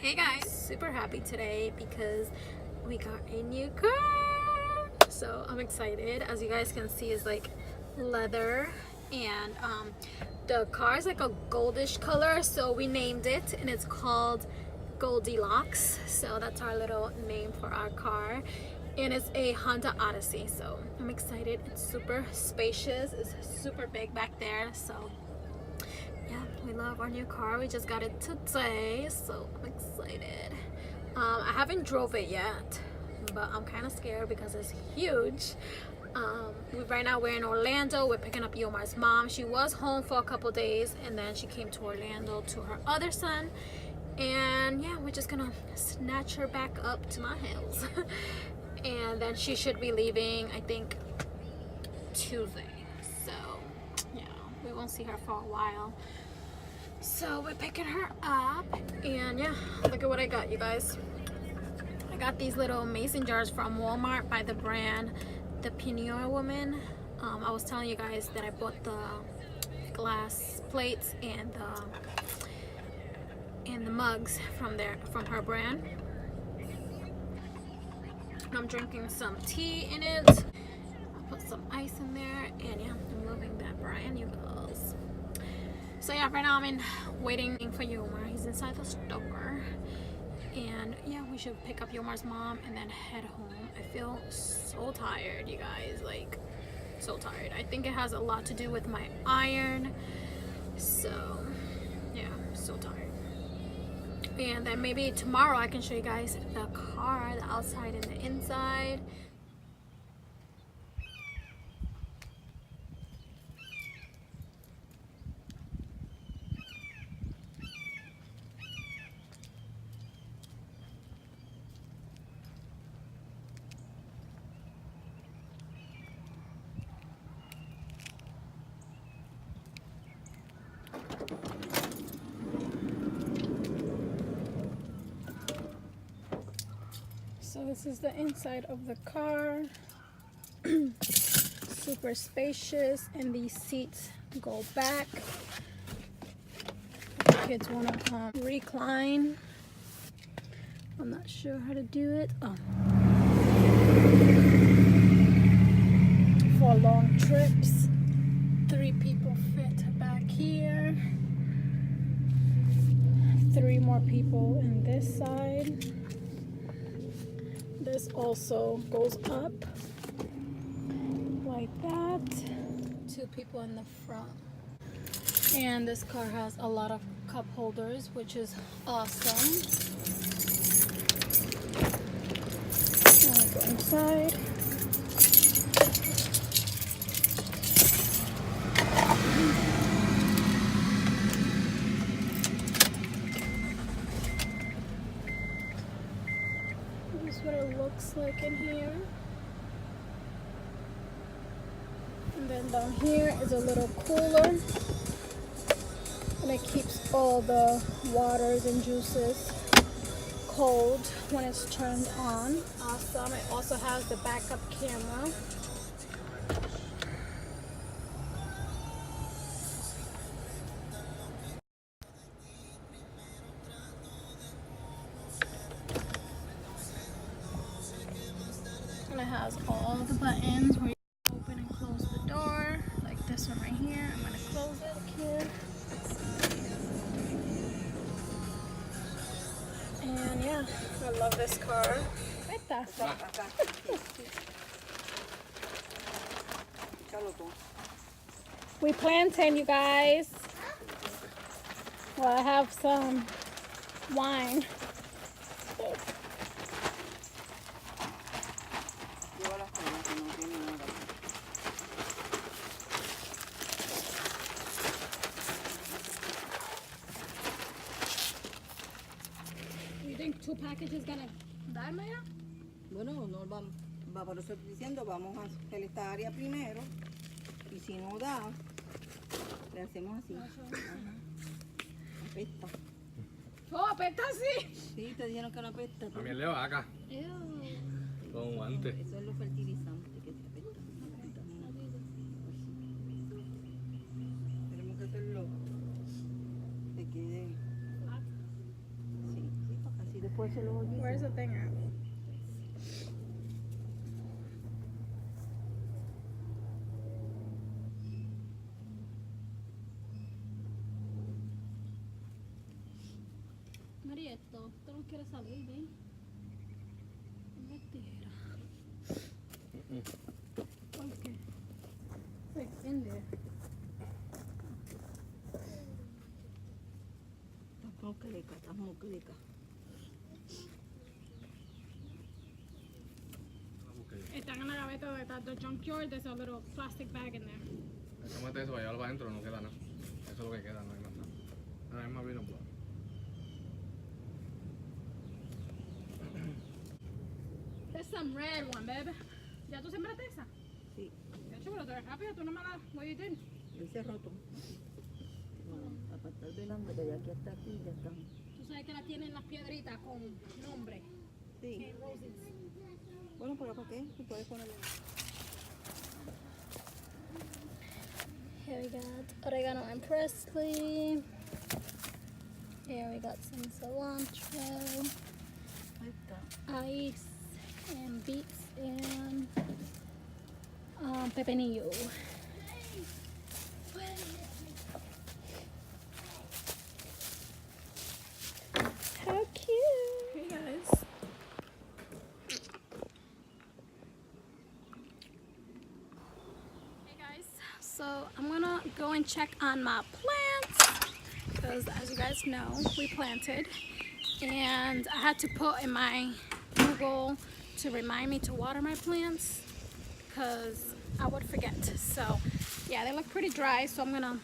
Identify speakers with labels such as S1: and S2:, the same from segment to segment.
S1: Hey guys, super happy today because we got a new car. So I'm excited. As you guys can see, it's like leather, and the car is like a goldish color, so we named it, and it's called Goldilocks. So that's our little name for our car, and it's a Honda Odyssey. So I'm excited. It's super spacious. It's super big back there. So yeah, we love our new car. We just got it today, so I'm excited. I haven't drove it yet, but I'm kind of scared because it's huge. Right now we're in Orlando. We're picking up Yomar's mom. She was home for a couple days, and then she came to Orlando to her other son. And yeah, we're just gonna snatch her back up to my house. And then she should be leaving, I think, Tuesday. So yeah, we won't see her for a while. So we're picking her up, and yeah, look at what I got, you guys. I got these little mason jars from Walmart by the brand The Pinot Woman. I was telling you guys that I bought the glass plates and the mugs from her brand. I'm drinking some tea in it. I'll put some ice in there, and yeah, I'm loving that brand, you guys. So yeah, right now I'm waiting for Yomar. He's inside the store, and yeah, we should pick up Yomar's mom and then head home. I feel so tired, you guys, like so tired. I think it has a lot to do with my iron. So yeah, I'm so tired. And then maybe tomorrow I can show you guys the car, the outside and the inside. So this is the inside of the car. Super spacious, and these seats go back. The kids want to recline. I'm not sure how to do it. Oh. For long trips, 3 people fit back here. 3 more people in this side. This also goes up like that. 2 people in the front. And this car has a lot of cup holders, which is awesome. I'll go inside. This is what it looks like in here. And then down here is a little cooler, and it keeps all the waters and juices cold when it's turned on. Awesome. It also has the backup camera. And it has all the buttons where you open and close the door, like this one right here. I'm gonna close it here. And yeah, I love this car. We plantain, you guys. Well, I have some wine. You think 2 packages gonna darme ya?
S2: Bueno, no vamos, por eso estoy diciendo, vamos a hacer esta área primero, y si no da, le hacemos así. Ajá. Apesta.
S1: Oh, apesta sí.
S2: Sí, te dijeron que no apesta.
S3: También le va acá. Con guantes.
S2: Eso es lo fertilizante que te apesta. Tenemos que hacerlo que quede. Sí, sí, para acá. fuerza los hoyitos.
S1: Where's the thing at? María, esto no quiere salir, ¿eh? Mentira. ¿Por qué? It's like in there.
S2: Estás muclica.
S1: Están en la gaveta donde está the junkyard. There's a little plastic bag in there.
S3: Eso mete eso, allá para adentro, no queda nada. Eso es lo que queda, no hay más nada. Ahora mismo vino pues.
S1: There's some red one, baby. ¿Ya tú sembraste esa?
S2: Sí,
S1: Ya chulo, te rápido, tú no me la... What you did?
S2: lo hice roto. Bueno, para estar velando que de aquí hasta aquí ya están.
S1: Tú sabes que la tienen las piedritas con nombre.
S2: Sí.
S1: Roses.
S2: Bueno, ¿para qué? Tú puedes ponerle.
S1: Here we got oregano and parsley. Here we got some cilantro,
S2: Ahí está.
S1: ice, and beets, and pepinillo. How cute! Hey guys. Hey guys, so I'm gonna go and check on my plants because as you guys know, we planted and I had to put in my Google to remind me to water my plants because I would forget. So yeah, they look pretty dry, so I'm gonna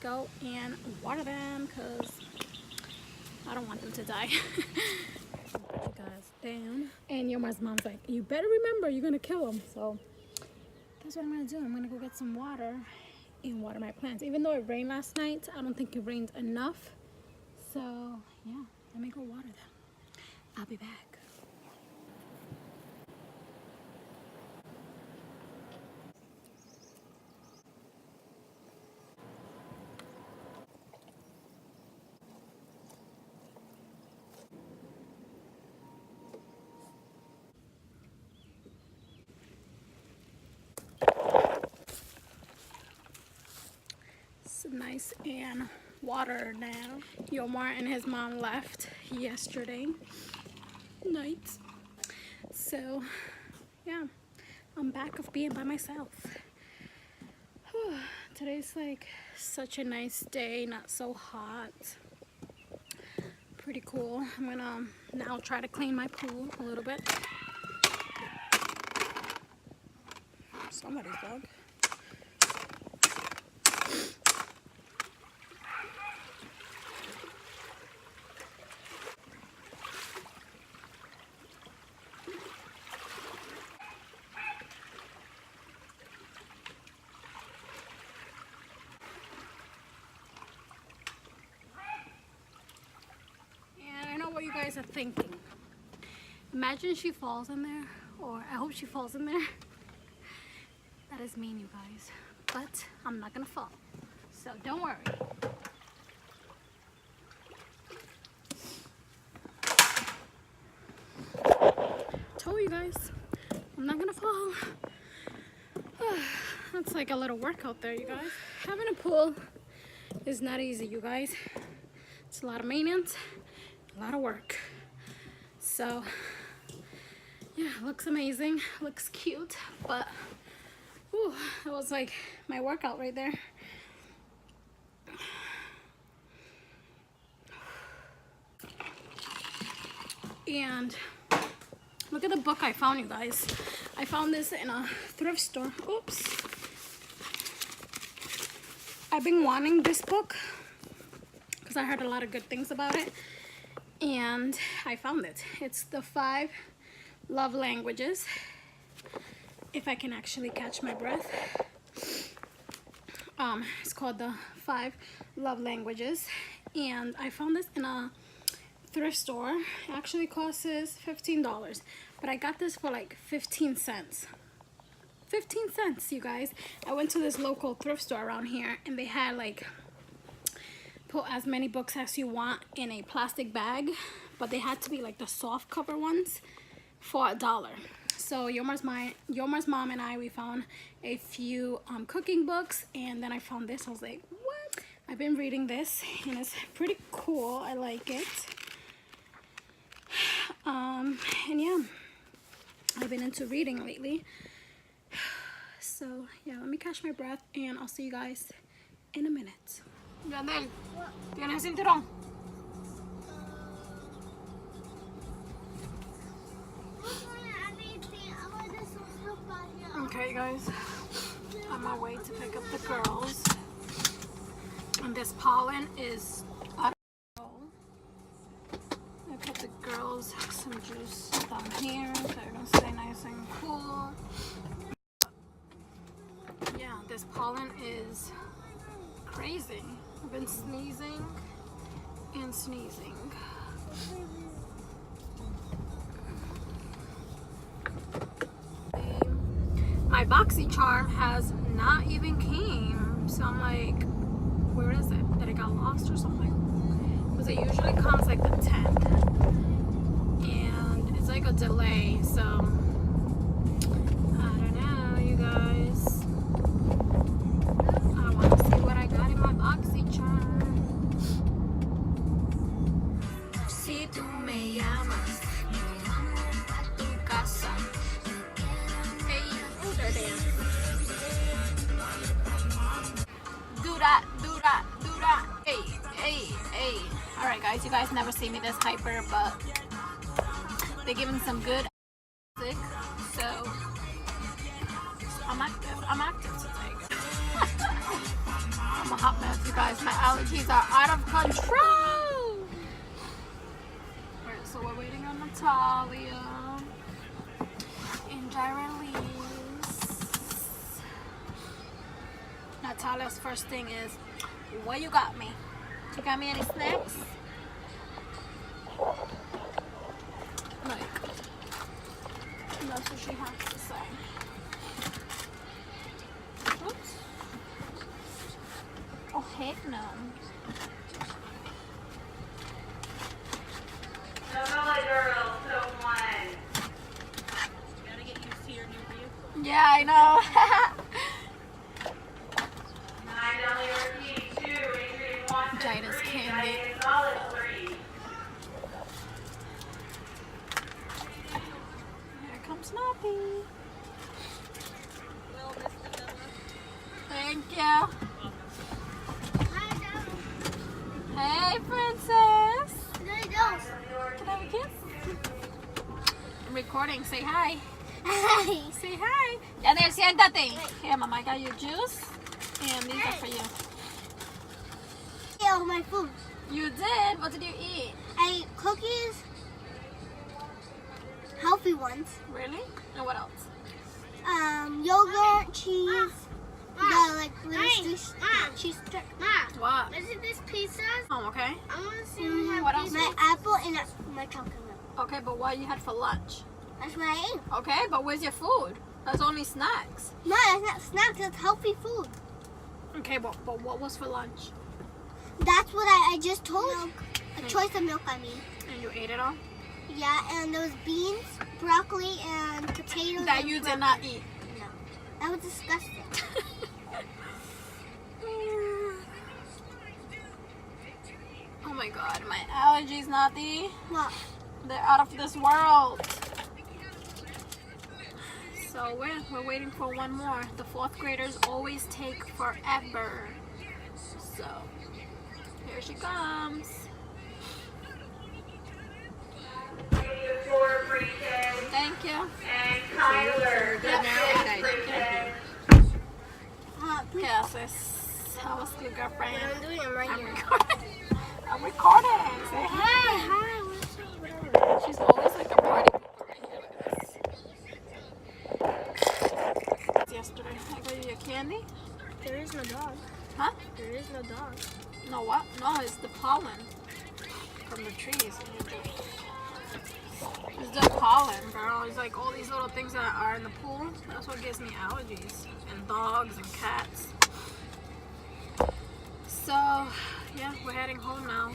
S1: go and water them because I don't want them to die. You guys down, and Yomar's mom's like, you better remember you're gonna kill them. So that's what I'm gonna do. I'm gonna go get some water and water my plants. Even though it rained last night, I don't think it rained enough. So yeah, let me go water them. I'll be back. It's nice and watered now. Yomar and his mom left yesterday night. So yeah, I'm back of being by myself. Today's like such a nice day, not so hot. Pretty cool. I'm gonna now try to clean my pool a little bit. Somebody's dog. What you guys are thinking. Imagine she falls in there, or I hope she falls in there. That is mean, you guys, but I'm not gonna fall, so don't worry. Told you guys, I'm not gonna fall. That's like a little workout there, you guys. Having a pool is not easy, you guys. It's a lot of maintenance, a lot of work. So yeah, looks amazing, looks cute, but whew, that was like my workout right there. And look at the book I found, you guys. I found this in a thrift store. Oops. I've been wanting this book because I heard a lot of good things about it, and I found it. It's the 5 love languages, if I can actually catch my breath. It's called the 5 love languages, and I found this in a thrift store. It actually costs $15, but I got this for like 15 cents. 15 cents, you guys. I went to this local thrift store around here, and they had like put as many books as you want in a plastic bag, but they had to be like the soft cover ones for $1. So Yomar's mom and I, we found a few cooking books, and then I found this. I was like, what? I've been reading this and it's pretty cool. I like it. And yeah, I've been into reading lately. So yeah, let me catch my breath and I'll see you guys in a minute. Yandel, ¿tienes el cinturón? Okay guys, on my way to pick up the girls. And this pollen is out of control. I put the girls some juice down here so they're gonna stay nice and cool. Yeah, this pollen is crazy. I've been sneezing and sneezing. My BoxyCharm has not even came, so I'm like, where is it? That it got lost or something? Because it usually comes like the 10th, and it's like a delay, so I don't know, you guys. I want to see what I got in my BoxyCharm. Si tú me llamas, vamos a tu casa. Hey, oh, they're dancing. Do that, do that, do that. Hey, hey, hey. All right, guys, you guys never see me this hyper, but they're giving some good music, so I'm active today. I'm a hot mess, you guys. My allergies are out of control. Alright, so we're waiting on Natalia and Jyrelise. Natalia's first thing is, what you got me? You got me any snacks? Like, that's what she has to say. Oops. Oh, heck no. Yeah, I know. Jada's candy. Here comes Snappy. Thank you. Hey, princess. Can I have a kiss? I'm recording. Say hi.
S4: Hi.
S1: Say hi. Yandel, siéntate. Here, Mama, I got you juice. And these are for you.
S4: Ate all my food.
S1: You did? What did you eat?
S4: I ate cookies, healthy ones.
S1: Really? And what else?
S4: Yogurt, cheese, the like little cheese stick.
S1: What?
S4: Isn't this pizza?
S1: Oh, okay.
S4: I want to see
S1: What else?
S4: my apple and my chocolate milk.
S1: Okay, but what you had for lunch?
S4: That's what I ate.
S1: Okay, but where's your food? That's only snacks.
S4: No, that's not snacks. That's healthy food.
S1: Okay, but what was for lunch?
S4: That's what I just told you. A choice of milk, I mean.
S1: And you ate it all?
S4: Yeah, and there was beans, broccoli, and potatoes.
S1: That
S4: and
S1: you did not eat.
S4: No, that was disgusting.
S1: Oh my god, my allergies, Nati.
S4: What?
S1: They're out of this world. So we're waiting for one more. The 4th graders always take forever. So here she comes. Thank you.
S5: And Tyler.
S1: ¿Qué haces? How was your girlfriend?
S4: I'm doing it right here.
S1: Recording. I'm recording. Say hi.
S4: Hi, what's up?
S1: She's always like a party pooper right here. Yesterday, I got you your candy.
S4: There is no dog.
S1: Huh?
S4: There is no dog.
S1: No, what? No, it's the pollen from the trees. It's the pollen, girl. It's like all these little things that are in the pool. That's what gives me allergies. And dogs and cats. So, yeah, we're heading home now.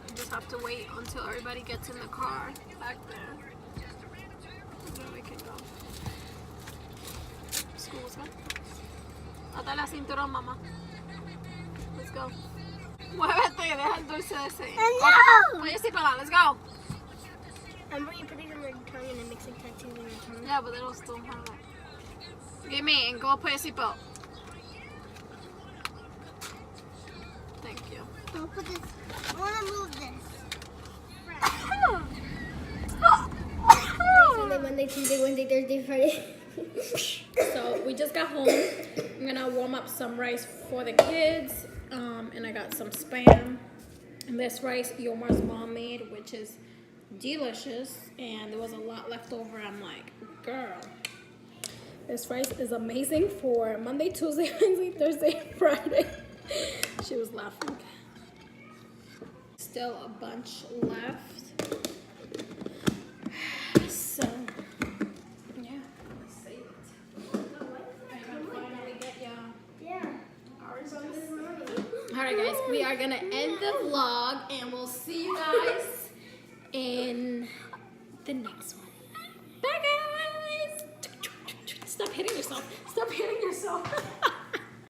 S1: We just have to wait until everybody gets in the car back there. And then we can go. Excuse me. Ata la cinturón, mamá. Let's go. Muévete, deja el dulce ese.
S4: No!
S1: Put your seatbelt on, let's go.
S4: Remember you put it in your tongue and it makes like tattoos in your tongue?
S1: Yeah, but they don't still have that. Give me and go put your seatbelt. Thank you.
S4: I'll put this. I want to move this. Sunday, Monday, Tuesday, Wednesday, Thursday, Friday.
S1: So we just got home. I'm gonna warm up some rice for the kids, and I got some Spam. And this rice Yomar's mom made, which is delicious, and there was a lot left over. I'm like, girl, this rice is amazing for Monday, Tuesday, Wednesday, Thursday, Friday. She was laughing. Still a bunch left. So, yeah, let's save it. I can finally get
S4: Yeah.
S1: ours on this. Alright guys, we are gonna end the vlog and we'll see you guys in the next one. Bye guys! Stop hitting yourself. Stop hitting yourself.